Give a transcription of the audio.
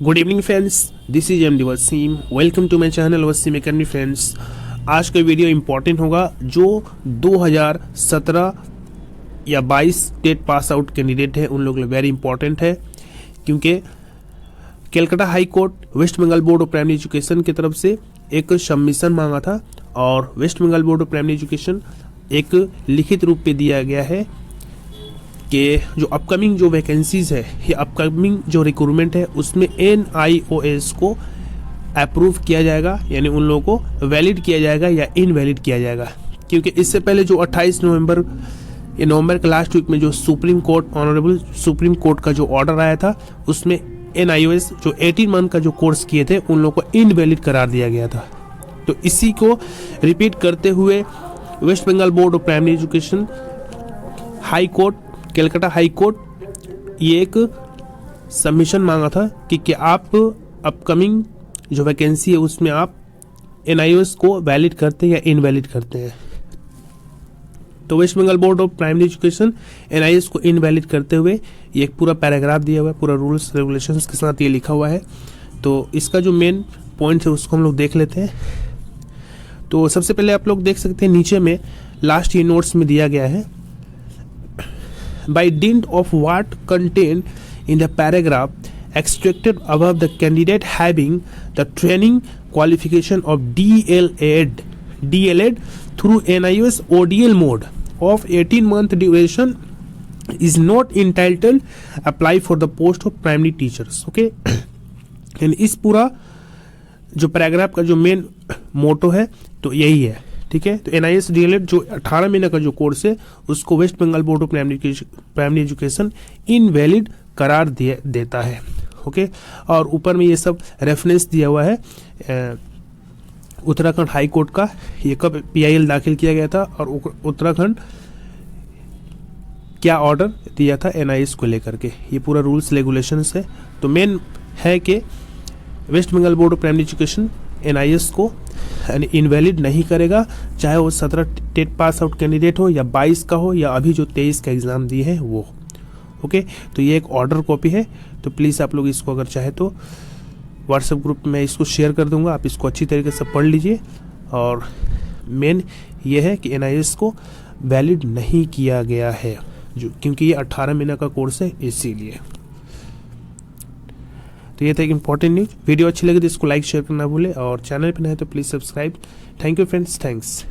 Good evening friends, this is M D Wasim. Welcome to my channel Wasim academy. Friends, आज का video important होगा। जो 2017 या 22 टेट पास आउट कैंडिडेट है उन लोगों के लिए वेरी इंपॉर्टेंट है, क्योंकि Calcutta high court West Bengal board of primary education की तरफ से एक सबमिशन मांगा था और West Bengal board of primary education एक लिखित रूप पे दिया गया है कि जो अपकमिंग जो वैकेंसीज है, ये अपकमिंग जो रिक्रूटमेंट है उसमें NIOS को अप्रूव किया जाएगा, यानी उन लोगों को वैलिड किया जाएगा या इनवैलिड किया जाएगा। क्योंकि इससे पहले जो 28 नवंबर के लास्ट वीक में जो supreme court honourable supreme court का जो ऑर्डर आया था उसमें NIOS जो 18 मंथ का जो कोर्स किए थे उन लोगों को इनवैलिड करार दिया गया था। तो इसी को रिपीट करते हुए West Bengal board of primary education high court Calcutta high court ये एक सबमिशन मांगा था कि आप अपकमिंग जो वैकेंसी है उसमें आप NIOS को वैलिड करते हैं या इनवैलिड करते हैं। तो West Bengal board of primary education NIOS को इनवैलिड करते हुए ये एक पूरा पैराग्राफ दिया हुआ है, पूरा रूल्स रेगुलेशंस के साथ ये लिखा हुआ है। तो इसका जो मेन पॉइंट है उसको हम लोग देख लेते हैं। तो सबसे पहले आप लोग देख सकते हैं नीचे में लास्ट ये नोट्स में दिया गया है, by dint of what contained in the paragraph extracted above, the candidate having the training qualification of DLED through NIOS ODL mode of 18-month duration is not entitled apply for the post of primary teachers. Okay, and इस पूरा जो paragraph का जो main motto है तो यही है, ठीक है। तो NIOS DLED जो 18 महीने का जो कोर्स है उसको West Bengal board of primary education invalid करार देता है। ओके, और ऊपर में ये सब रेफरेंस दिया हुआ है उत्तराखंड हाई कोर्ट का, ये कब PIL दाखिल किया गया था और उत्तराखंड क्या ऑर्डर दिया था NIOS को लेकर के, ये पूरा रूल्स रेगुलेशंस है। तो मेन है कि West Bengal board of primary education NIOS को इनवैलिड नहीं करेगा, चाहे वो 17 टेट पास आउट कैंडिडेट हो या 22 का हो या अभी जो 23 का एग्जाम दिए हैं वो। ओके, तो ये एक ऑर्डर कॉपी है, तो प्लीज़ आप लोग इसको अगर चाहे तो व्हाट्सएप ग्रुप में इसको शेयर कर दूंगा, आप इसको अच्छी तरीके से पढ़ लीजिए। और मेन ये है कि NIOS को वैलिड नहीं किया गया है जो, क्योंकि ये 18 महीने का कोर्स है इसीलिए। तो ये था एक इंपॉर्टेंट न्यूज। वीडियो अच्छी लगी तो इसको लाइक शेयर करना भूले और चैनल पे नए तो please subscribe. Thank you friends, thanks.